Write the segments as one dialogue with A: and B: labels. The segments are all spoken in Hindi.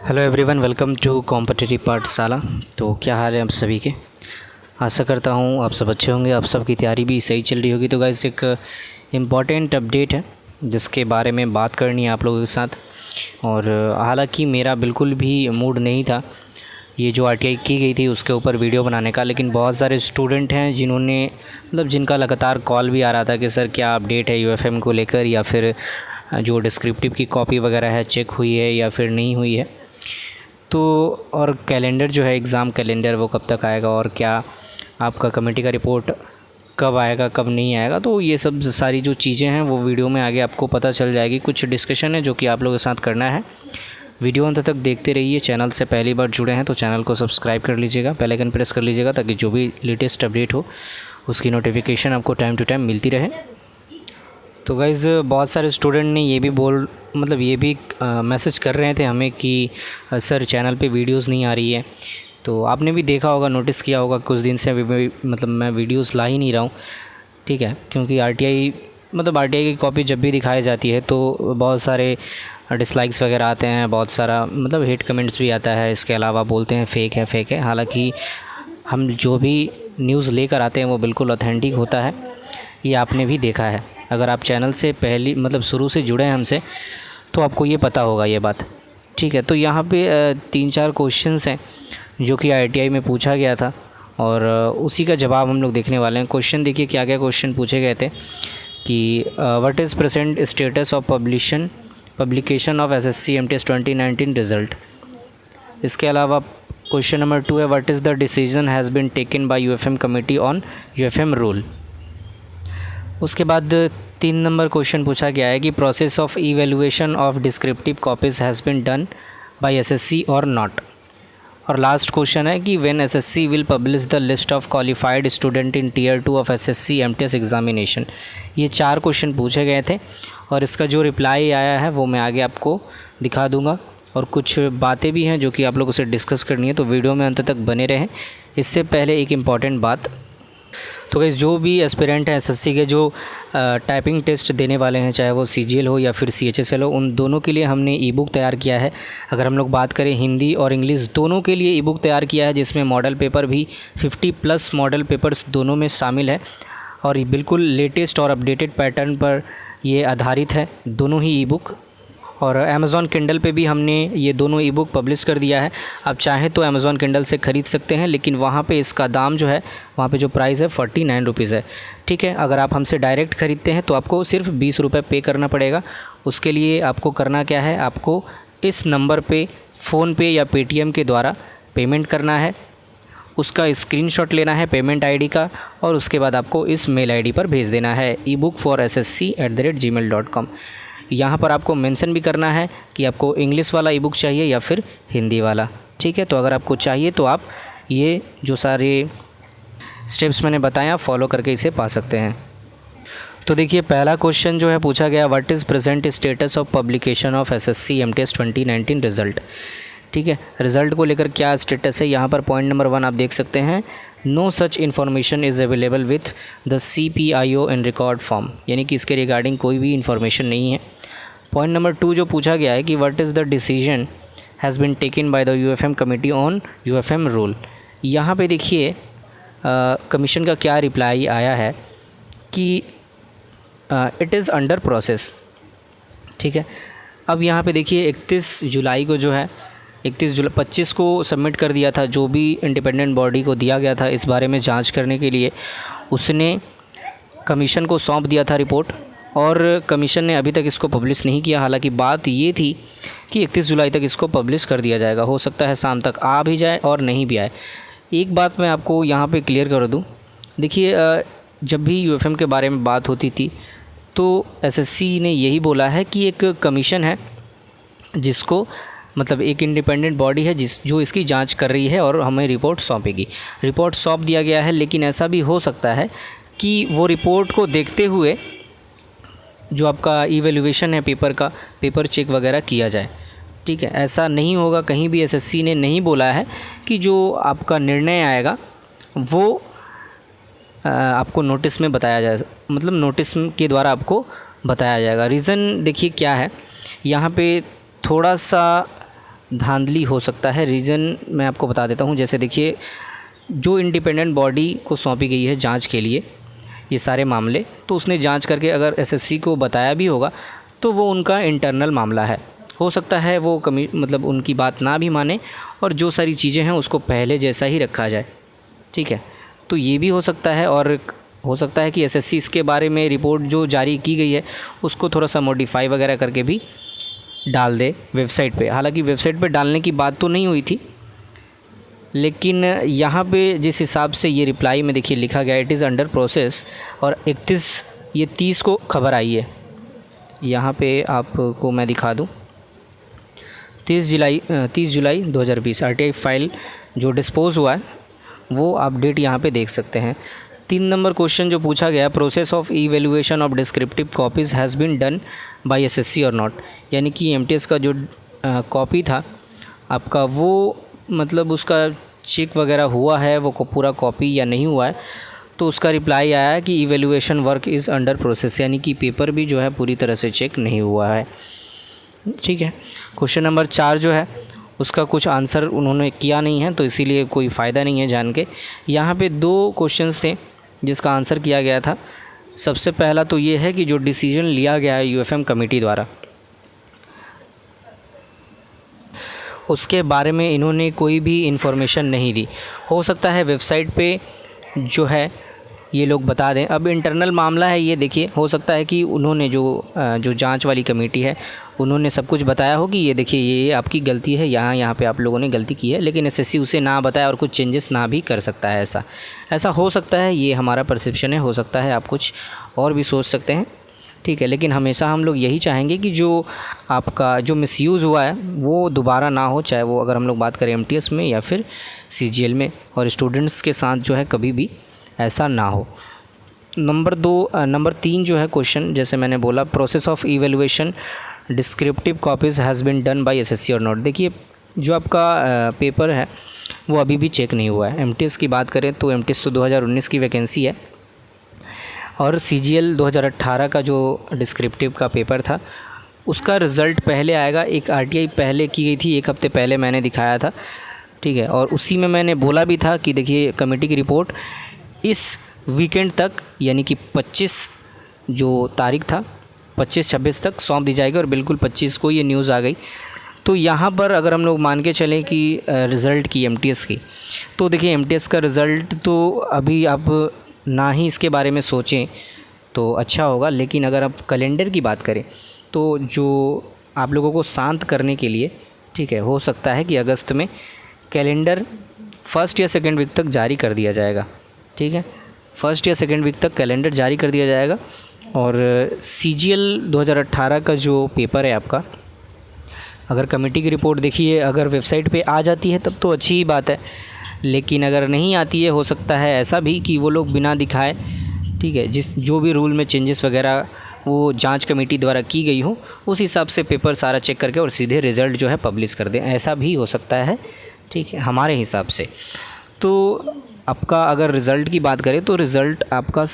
A: Hello everyone, welcome to competitive Pathshala. तो क्या हाल है आप सभी के। आशा करता हूँ आप सब अच्छे होंगे, आप सबकी तैयारी भी सही चल रही होगी। तो गाइस, एक इम्पॉर्टेंट अपडेट है जिसके बारे में बात करनी है आप लोगों के साथ। और हालांकि मेरा बिल्कुल भी मूड नहीं था ये जो आरटीआई की गई थी उसके ऊपर वीडियो बनाने का, लेकिन बहुत सारे स्टूडेंट हैं जिनका लगातार कॉल भी आ रहा था कि सर क्या अपडेट है यूएफएम को लेकर, या फिर जो डिस्क्रिप्टिव की कॉपी वगैरह है चेक हुई है या फिर नहीं हुई है। तो और कैलेंडर जो है, एग्ज़ाम कैलेंडर, वो कब तक आएगा, और क्या आपका कमेटी का रिपोर्ट कब आएगा कब नहीं आएगा। तो ये सब सारी जो चीज़ें हैं वो वीडियो में आगे आपको पता चल जाएगी। कुछ डिस्कशन है जो कि आप लोगों के साथ करना है। वीडियो अंत तक देखते रहिए। चैनल से पहली बार जुड़े हैं तो चैनल को सब्सक्राइब कर लीजिएगा, बेल आइकन प्रेस कर लीजिएगा ताकि जो भी लेटेस्ट अपडेट हो उसकी नोटिफिकेशन आपको टाइम टू टाइम मिलती रहे। तो गाइज़, बहुत सारे स्टूडेंट ने ये भी मैसेज कर रहे थे हमें कि सर चैनल पे वीडियोस नहीं आ रही है। तो आपने भी देखा होगा, नोटिस किया होगा, कुछ दिन से मैं वीडियोस ला ही नहीं रहा हूँ, ठीक है। क्योंकि आरटीआई की कॉपी जब भी दिखाई जाती है तो बहुत सारे डिसलाइक्स वगैरह आते हैं, बहुत सारा हेट कमेंट्स भी आता है। इसके अलावा बोलते हैं फेक है। हालांकि हम जो भी न्यूज़ लेकर आते हैं वो बिल्कुल ऑथेंटिक होता है, ये आपने भी देखा है। अगर आप चैनल से शुरू से जुड़े हैं हमसे तो आपको ये पता होगा ये बात, ठीक है। तो यहाँ पे 3-4 क्वेश्चंस हैं जो कि आईटीआई में पूछा गया था और उसी का जवाब हम लोग देखने वाले हैं। क्वेश्चन देखिए क्या क्या क्वेश्चन पूछे गए थे कि what is present status of publication of SSC MTS 2019 result. इसके अलावा क्वेश्चन नंबर 2 है what is the decision has been taken by UFM committee on UFM rule. उसके बाद 3 नंबर क्वेश्चन पूछा गया है कि process of evaluation of descriptive copies has been done by SSC और नॉट। और लास्ट क्वेश्चन है कि when SSC will publish the list of qualified student in tier 2 of SSC MTS examination. ये 4 क्वेश्चन पूछे गए थे और इसका जो रिप्लाई आया है वो मैं आगे आपको दिखा दूंगा। और कुछ बातें भी हैं जो कि आप लोगों से डिस्कस करनी है, तो वीडियो में अंत तक बने रहें। इससे पहले एक इम्पॉर्टेंट बात, तो गाइस जो भी एस्पिरेंट हैं एसएससी के जो टाइपिंग टेस्ट देने वाले हैं, चाहे वो सीजीएल हो या फिर सीएचएसएल हो, उन दोनों के लिए हमने ई बुक तैयार किया है। अगर हम लोग बात करें हिंदी और इंग्लिश दोनों के लिए ई बुक तैयार किया है, जिसमें मॉडल पेपर भी 50+ मॉडल पेपर्स दोनों में शामिल है और ये बिल्कुल लेटेस्ट और अपडेटेड पैटर्न पर ये आधारित है दोनों ही ई बुक। और अमेज़ॉन किंडल पे भी हमने ये दोनों ई बुक पब्लिश कर दिया है। आप चाहें तो अमेज़ॉन किंडल से ख़रीद सकते हैं, लेकिन वहाँ पे इसका दाम जो है, वहाँ पे जो प्राइस है 49 रुपीज़ है, ठीक है। अगर आप हमसे डायरेक्ट ख़रीदते हैं तो आपको सिर्फ 20 रुपये पे करना पड़ेगा। उसके लिए आपको करना क्या है, आपको इस नंबर पे फ़ोनपे या पेटीएम के द्वारा पेमेंट करना है, उसका स्क्रीनशॉट लेना है पेमेंट आईडी का, और उसके बाद आपको इस मेल आईडी पर भेज देना है ebook4ssc@gmail.com। यहाँ पर आपको मेंशन भी करना है कि आपको इंग्लिश वाला ई बुक चाहिए या फिर हिंदी वाला, ठीक है। तो अगर आपको चाहिए तो आप ये जो सारे स्टेप्स मैंने बताए आप फॉलो करके इसे पा सकते हैं। तो देखिए पहला क्वेश्चन जो है पूछा गया, what is present status of publication of SSC MTS 2019 result, ठीक है। रिज़ल्ट को लेकर क्या स्टेटस है, यहाँ पर पॉइंट नंबर 1 आप देख सकते हैं, no such information is available with the CPIO in record form, यानी कि इसके रिगार्डिंग कोई भी इन्फॉर्मेशन नहीं है। पॉइंट नंबर 2 जो पूछा गया है कि what is the decision has been taken by the UFM committee on UFM rule. यहाँ पे देखिए कमीशन का क्या रिप्लाई आया है कि इट इज़ अंडर प्रोसेस, ठीक है। अब यहाँ पे देखिए 31 जुलाई को जो है 25 को सबमिट कर दिया था, जो भी इंडिपेंडेंट बॉडी को दिया गया था इस बारे में जांच करने के लिए, उसने कमीशन को सौंप दिया था रिपोर्ट, और कमीशन ने अभी तक इसको पब्लिश नहीं किया। हालांकि बात ये थी कि 31 जुलाई तक इसको पब्लिश कर दिया जाएगा, हो सकता है शाम तक आ भी जाए और नहीं भी आए। एक बात मैं आपको यहाँ पे क्लियर कर दूँ, देखिए जब भी यूएफएम के बारे में बात होती थी तो एसएससी ने यही बोला है कि एक कमीशन है जिसको एक इंडिपेंडेंट बॉडी है जो इसकी जांच कर रही है और हमें रिपोर्ट सौंपेगी। रिपोर्ट सौंप दिया गया है, लेकिन ऐसा भी हो सकता है कि वो रिपोर्ट को देखते हुए जो आपका इवैल्यूएशन है पेपर का, पेपर चेक वगैरह किया जाए, ठीक है। ऐसा नहीं होगा, कहीं भी एसएससी ने नहीं बोला है कि जो आपका निर्णय आएगा वो आपको नोटिस में बताया जाए, नोटिस के द्वारा आपको बताया जाएगा। रीज़न देखिए क्या है, यहाँ पे थोड़ा सा धांधली हो सकता है। रीज़न मैं आपको बता देता हूँ। जैसे देखिए, जो इंडिपेंडेंट बॉडी को सौंपी गई है जांच के लिए ये सारे मामले, तो उसने जांच करके अगर एसएससी को बताया भी होगा तो वो उनका इंटरनल मामला है। हो सकता है वो मतलब उनकी बात ना भी माने और जो सारी चीज़ें हैं उसको पहले जैसा ही रखा जाए, ठीक है। तो ये भी हो सकता है, और हो सकता है कि एसएससी इसके बारे में रिपोर्ट जो जारी की गई है उसको थोड़ा सा मॉडिफाई वगैरह करके भी डाल दे वेबसाइट पे। हालांकि वेबसाइट पे डालने की बात तो नहीं हुई थी, लेकिन यहाँ पे जिस हिसाब से ये रिप्लाई में देखिए लिखा गया, इट इज़ अंडर प्रोसेस, और 30 को खबर आई है। यहाँ पे आपको मैं दिखा दूँ, 30 जुलाई 2020 आरटीआई फाइल जो डिस्पोज हुआ है वो आप डेट यहाँ पे देख सकते हैं। 3 नंबर क्वेश्चन जो पूछा गया, process of evaluation of descriptive copies has been done by SSC और नॉट, यानी कि एमटीएस का जो कॉपी था आपका वो मतलब उसका चेक वगैरह हुआ है वो पूरा कॉपी या नहीं हुआ है। तो उसका रिप्लाई आया है कि evaluation work is under process, यानी कि पेपर भी जो है पूरी तरह से चेक नहीं हुआ है, ठीक है। क्वेश्चन नंबर 4 जो है उसका कुछ आंसर उन्होंने किया नहीं है, तो इसीलिए कोई फ़ायदा नहीं है जान के। यहाँ पे 2 क्वेश्चंस थे जिसका आंसर किया गया था। सबसे पहला तो ये है कि जो डिसीजन लिया गया है यूएफएम कमेटी द्वारा, उसके बारे में इन्होंने कोई भी इन्फॉर्मेशन नहीं दी। हो सकता है वेबसाइट पे जो है ये लोग बता दें। अब इंटरनल मामला है ये, देखिए हो सकता है कि उन्होंने जो जांच वाली कमेटी है उन्होंने सब कुछ बताया हो कि ये देखिए ये आपकी गलती है, यहाँ पे आप लोगों ने गलती की है, लेकिन एसएससी उसे ना बताया और कुछ चेंजेस ना भी कर सकता है। ऐसा हो सकता है, ये हमारा परसेप्शन है। हो सकता है आप कुछ और भी सोच सकते हैं, ठीक है। लेकिन हमेशा हम लोग यही चाहेंगे कि जो आपका जो मिसयूज़ हुआ है वो दोबारा ना हो, चाहे वो अगर हम लोग बात करें एमटीएस में या फिर सीजीएल में, और स्टूडेंट्स के साथ जो है कभी भी ऐसा ना हो। नंबर 3 जो है क्वेश्चन, जैसे मैंने बोला, process of evaluation descriptive copies has been done by SSC और नॉट। देखिए जो आपका पेपर है वो अभी भी चेक नहीं हुआ है। एमटीएस की बात करें तो एमटीएस तो 2019 की वैकेंसी है, और सीजीएल 2018 का जो डिस्क्रिप्टिव का पेपर था उसका रिज़ल्ट पहले आएगा। एक आरटीआई पहले की गई थी, 1 हफ़्ते पहले मैंने दिखाया था, ठीक है। और उसी में मैंने बोला भी था कि देखिए कमेटी की रिपोर्ट इस वीकेंड तक, यानी कि 25 जो तारीख था 25-26 तक सौंप दी जाएगी, और बिल्कुल 25 को ये न्यूज़ आ गई। तो यहाँ पर अगर हम लोग मान के चलें कि रिज़ल्ट की एमटीएस की, तो देखिए एमटीएस का रिज़ल्ट तो अभी आप ना ही इसके बारे में सोचें तो अच्छा होगा। लेकिन अगर आप कैलेंडर की बात करें तो जो आप लोगों को शांत करने के लिए, ठीक है, हो सकता है कि अगस्त में कैलेंडर 1st या 2nd वीक तक जारी कर दिया जाएगा, ठीक है। 1st या 2nd वीक तक कैलेंडर जारी कर दिया जाएगा। और सीजीएल 2018 का जो पेपर है आपका, अगर कमेटी की रिपोर्ट देखिए अगर वेबसाइट पे आ जाती है तब तो अच्छी ही बात है, लेकिन अगर नहीं आती है हो सकता है ऐसा भी कि वो लोग बिना दिखाए, ठीक है, जो भी रूल में चेंजेस वगैरह वो जांच कमेटी द्वारा की गई हो उस हिसाब से पेपर सारा चेक करके और सीधे रिज़ल्ट जो है पब्लिश कर दें। ऐसा भी हो सकता है, ठीक है, हमारे हिसाब से। तो आपका अगर रिज़ल्ट की बात करें तो रिज़ल्ट आपका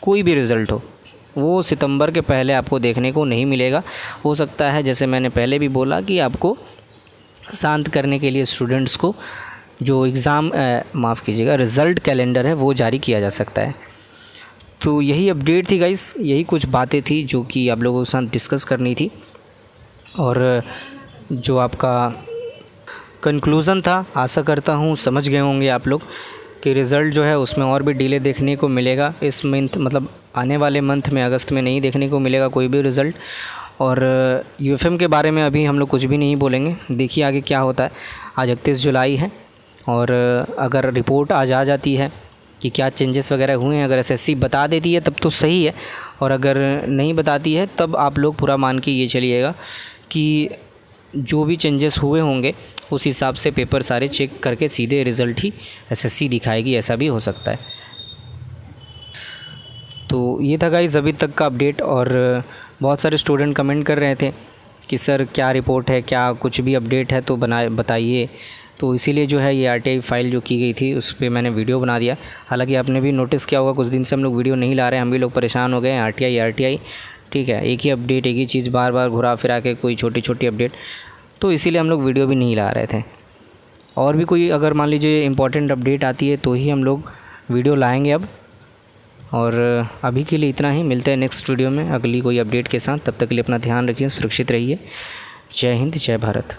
A: कोई भी रिज़ल्ट हो वो सितंबर के पहले आपको देखने को नहीं मिलेगा। हो सकता है जैसे मैंने पहले भी बोला कि आपको शांत करने के लिए स्टूडेंट्स को जो एग्ज़ाम रिज़ल्ट कैलेंडर है वो जारी किया जा सकता है। तो यही अपडेट थी गाइस, यही कुछ बातें थी जो कि आप लोगों के साथ डिस्कस करनी थी। और जो आपका कंक्लूज़न था, आशा करता हूँ समझ गए होंगे आप लोग कि रिज़ल्ट जो है उसमें और भी डिले देखने को मिलेगा इस मंथ, मतलब आने वाले मंथ में, अगस्त में नहीं देखने को मिलेगा कोई भी रिज़ल्ट। और यूएफएम के बारे में अभी हम लोग कुछ भी नहीं बोलेंगे, देखिए आगे क्या होता है। आज 31 जुलाई है, और अगर रिपोर्ट आज आ जाती है कि क्या चेंजेस वगैरह हुए हैं, अगर एसएससी बता देती है तब तो सही है, और अगर नहीं बताती है तब आप लोग पूरा मान के ये चलिएगा कि जो भी चेंजेस हुए होंगे उस हिसाब से पेपर सारे चेक करके सीधे रिज़ल्ट ही एसएससी दिखाएगी, ऐसा भी हो सकता है। तो ये था गाइस अभी तक का अपडेट। और बहुत सारे स्टूडेंट कमेंट कर रहे थे कि सर क्या रिपोर्ट है, क्या कुछ भी अपडेट है तो बताइए। तो इसीलिए जो है ये आरटीआई फ़ाइल जो की गई थी उस पर मैंने वीडियो बना दिया। हालांकि आपने भी नोटिस किया होगा कुछ दिन से हम लोग वीडियो नहीं ला रहे हैं, हम भी लोग परेशान हो गए हैं। आरटीआई ठीक है, एक ही अपडेट, एक ही चीज़ बार बार घुरा फिरा के, कोई छोटी छोटी अपडेट। तो इसीलिए हम लोग वीडियो भी नहीं ला रहे थे। और भी कोई अगर मान लीजिए इम्पोर्टेंट अपडेट आती है तो ही हम लोग वीडियो लाएंगे अब। और अभी के लिए इतना ही, मिलते हैं नेक्स्ट वीडियो में अगली कोई अपडेट के साथ। तब तक के लिए अपना ध्यान रखिए, सुरक्षित रहिए। जय हिंद, जय भारत।